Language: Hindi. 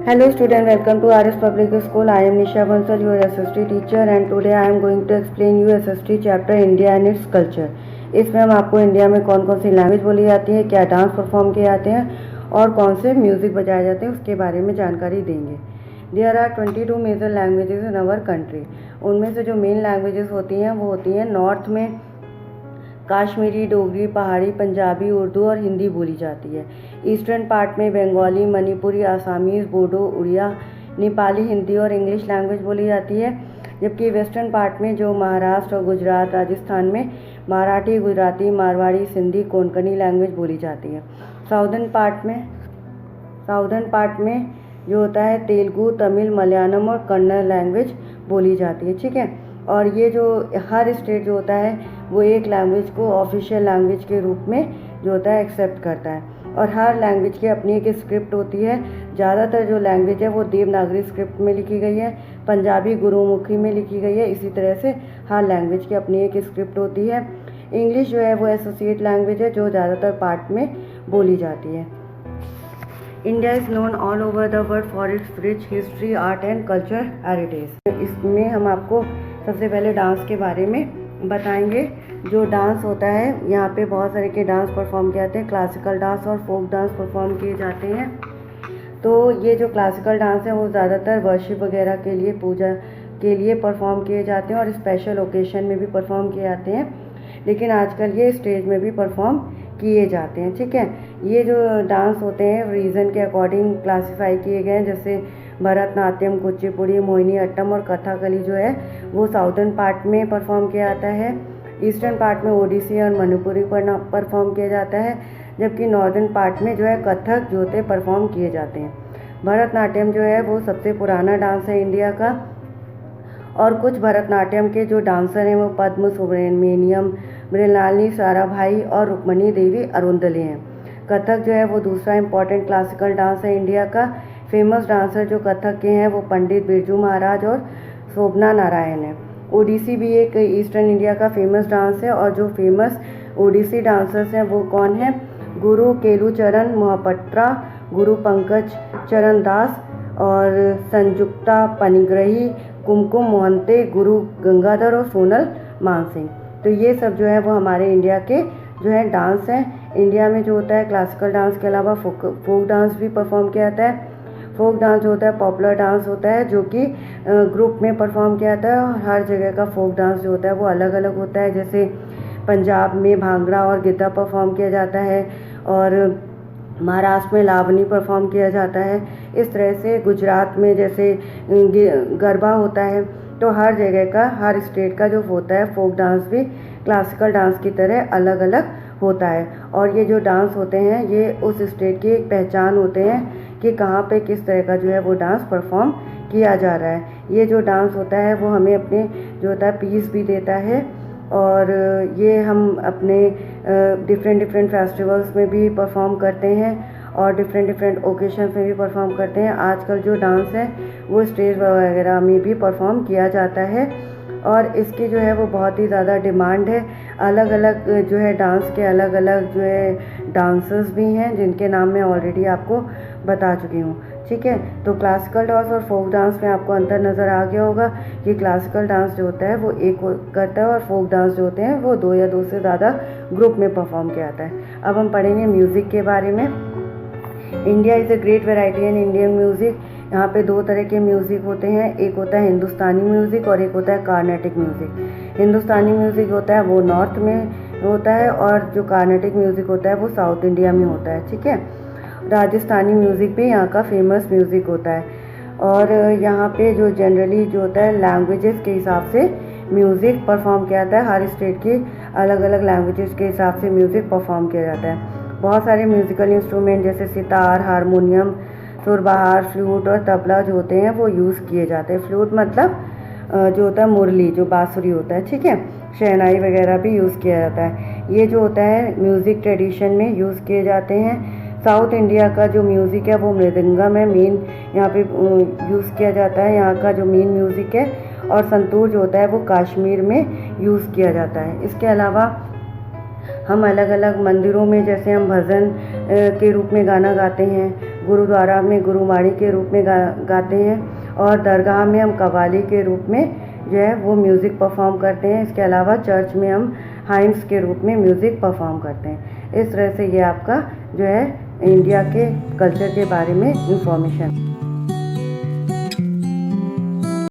Hello student, welcome to RS Public School. I am Nisha Bansal, your SST teacher, and today I am going to explain you SST chapter India and its culture. इसमें हम आपको इंडिया में कौन कौन सी लैंग्वेज बोली जाती है, क्या डांस परफॉर्म किए जाते हैं और कौन से म्यूज़िक बजाए जाते हैं उसके बारे में जानकारी देंगे। There are 22 major languages in our country. उनमें से जो मेन लैंग्वेजेस होती हैं वो होती हैं नॉर्थ में काश्मीरी, डोगरी, पहाड़ी, पंजाबी, उर्दू और हिंदी बोली जाती है। ईस्टर्न पार्ट में बंगाली, मणिपुरी, आसामीज़, बोडो, उड़िया, नेपाली, हिंदी और इंग्लिश लैंग्वेज बोली जाती है। जबकि वेस्टर्न पार्ट में जो महाराष्ट्र और गुजरात, राजस्थान में मराठी, गुजराती, मारवाड़ी, सिंधी, कोंकणी लैंग्वेज बोली जाती है। साउदर्न पार्ट में जो होता है तेलुगु, तमिल, मलयालम और कन्नड़ लैंग्वेज बोली जाती है। ठीक है, और ये जो हर स्टेट जो होता है वो एक लैंग्वेज को ऑफिशियल लैंग्वेज के रूप में जो होता है एक्सेप्ट करता है, और हर लैंग्वेज की अपनी एक स्क्रिप्ट होती है। ज़्यादातर जो लैंग्वेज है वो देवनागरी स्क्रिप्ट में लिखी गई है, पंजाबी गुरुमुखी में लिखी गई है। इसी तरह से हर लैंग्वेज की अपनी एक स्क्रिप्ट होती है। इंग्लिश जो है वो एसोसिएट लैंग्वेज है जो ज़्यादातर पार्ट में बोली जाती है। India is known all over the world for its rich history, art and culture heritage. इसमें हम आपको सबसे पहले डांस के बारे में बताएंगे। जो डांस होता है यहाँ पे बहुत सारे के डांस परफॉर्म किए जाते हैं। क्लासिकल डांस और फोक डांस परफॉर्म किए जाते हैं। तो ये जो क्लासिकल डांस है वो ज़्यादातर वर्शिप वगैरह के लिए, पूजा के लिए परफॉर्म किए जाते हैं और स्पेशल ओकेशन में भी परफॉर्म किए जाते हैं। लेकिन आजकल ये स्टेज में भी परफॉर्म किए जाते हैं। ठीक है, ये जो डांस होते हैं रीजन के अकॉर्डिंग क्लासीफाई किए गए हैं। जैसे भरतनाट्यम, कुचिपुड़ी, मोहिनी अट्टम और कथकली जो है वो साउदर्न पार्ट में परफॉर्म किया जाता है। ईस्टर्न पार्ट में ओडिसी और मणिपुरी पर परफॉर्म किया जाता है। जबकि नॉर्दर्न पार्ट में जो है कथक जो होते परफॉर्म किए जाते हैं। भरतनाट्यम जो है वो सबसे पुराना डांस है इंडिया का, और कुछ भरतनाट्यम के जो डांसर हैं वो पद्म सुब्रमण्यम, मृणालिनी साराभाई और रुक्मणी देवी अरुंदले हैं। कथक जो है वो दूसरा इम्पॉर्टेंट क्लासिकल डांस है इंडिया का। फेमस डांसर जो कथक के हैं वो पंडित बिरजू महाराज और शोभना नारायण है। ओडिसी भी एक ईस्टर्न इंडिया का फेमस डांस है, और जो फेमस ओडिसी डांसर्स हैं वो कौन है? गुरु केलुचरण मोहपत्रा, गुरु पंकज चरण दास और संयुक्ता पनिग्रही, कुमकुम मोहंते, गुरु गंगाधर और सोनल मानसिंह। तो ये सब जो है वो हमारे इंडिया के जो है डांस हैं। इंडिया में जो होता है क्लासिकल डांस के अलावा फोक डांस भी परफॉर्म किया जाता है। फोक डांस जो होता है पॉपुलर डांस होता है जो कि ग्रुप में परफॉर्म किया जाता है, और हर जगह का फोक डांस जो होता है वो अलग अलग होता है। जैसे पंजाब में भांगड़ा और गिद्दा परफॉर्म किया जाता है, और महाराष्ट्र में लावनी परफॉर्म किया जाता है। इस तरह से गुजरात में जैसे गरबा होता है। तो हर जगह का, हर स्टेट का जो होता है फोक डांस भी क्लासिकल डांस की तरह अलग अलग होता है। और ये जो डांस होते हैं ये उस स्टेट की एक पहचान होते हैं कि कहाँ पे किस तरह का जो है वो डांस परफॉर्म किया जा रहा है। ये जो डांस होता है वो हमें अपने जो होता है पीस भी देता है, और ये हम अपने डिफरेंट फेस्टिवल्स में भी परफॉर्म करते हैं और डिफरेंट ओकेशंस में भी परफॉर्म करते हैं। आजकल जो डांस है वो स्टेज वगैरह में भी परफॉर्म किया जाता है, और इसकी जो है वो बहुत ही ज़्यादा डिमांड है। अलग अलग जो है डांस के अलग अलग जो है डांसर्स भी हैं जिनके नाम मैं ऑलरेडी आपको बता चुकी हूँ। ठीक है, तो क्लासिकल डांस और फोक डांस में आपको अंतर नज़र आ गया होगा कि क्लासिकल डांस जो होता है वो एक करता है, और फोक डांस जो होते हैं वो दो या दो से ज़्यादा ग्रुप में परफॉर्म किया जाता है। अब हम पढ़ेंगे म्यूज़िक के बारे में। India is a great variety in Indian music. यहाँ पे दो तरह के म्यूज़िक होते हैं, एक होता है हिंदुस्तानी म्यूज़िक और एक होता है कार्नेटिक म्यूज़िक। हिंदुस्तानी म्यूज़िक होता है वो नॉर्थ में होता है, और जो कार्नेटिक म्यूज़िक होता है वो साउथ इंडिया में होता है। ठीक है, राजस्थानी म्यूज़िक भी यहाँ का फेमस म्यूज़िक होता है, और यहाँ पे जो जनरली जो होता है लैंग्वेजेस के हिसाब से म्यूज़िक परफॉर्म किया जाता है। हर स्टेट की अलग अलग लैंग्वेजेस के हिसाब से म्यूज़िक परफॉर्म किया जाता है। बहुत सारे म्यूज़िकल इंस्ट्रूमेंट जैसे सितार, हारमोनियम, सुरबहार, फ्लूट और तबला जो होते हैं वो यूज़ किए जाते हैं। फ्लूट मतलब जो होता है मुरली, जो बांसुरी होता है। ठीक है, शहनाई वगैरह भी यूज़ किया जाता है। ये जो होता है म्यूज़िक ट्रेडिशन में यूज़ किए जाते हैं। साउथ इंडिया का जो म्यूज़िक है वो मृदंगम है, मेन यहाँ पे यूज़ किया जाता है, यहाँ का जो मेन म्यूज़िक है। और संतूर जो होता है वो कश्मीर में यूज़ किया जाता है। इसके अलावा हम अलग अलग मंदिरों में जैसे हम भजन के रूप में गाना गाते हैं, गुरुद्वारा में गुरुवाणी के रूप में गाते हैं, और दरगाह में हम कव्वाली के रूप में जो है वो म्यूज़िक परफॉर्म करते हैं। इसके अलावा चर्च में हम हाइम्स के रूप में म्यूज़िक परफॉर्म करते हैं। इस तरह से ये आपका जो है इंडिया के कल्चर के बारे में इंफॉर्मेशन।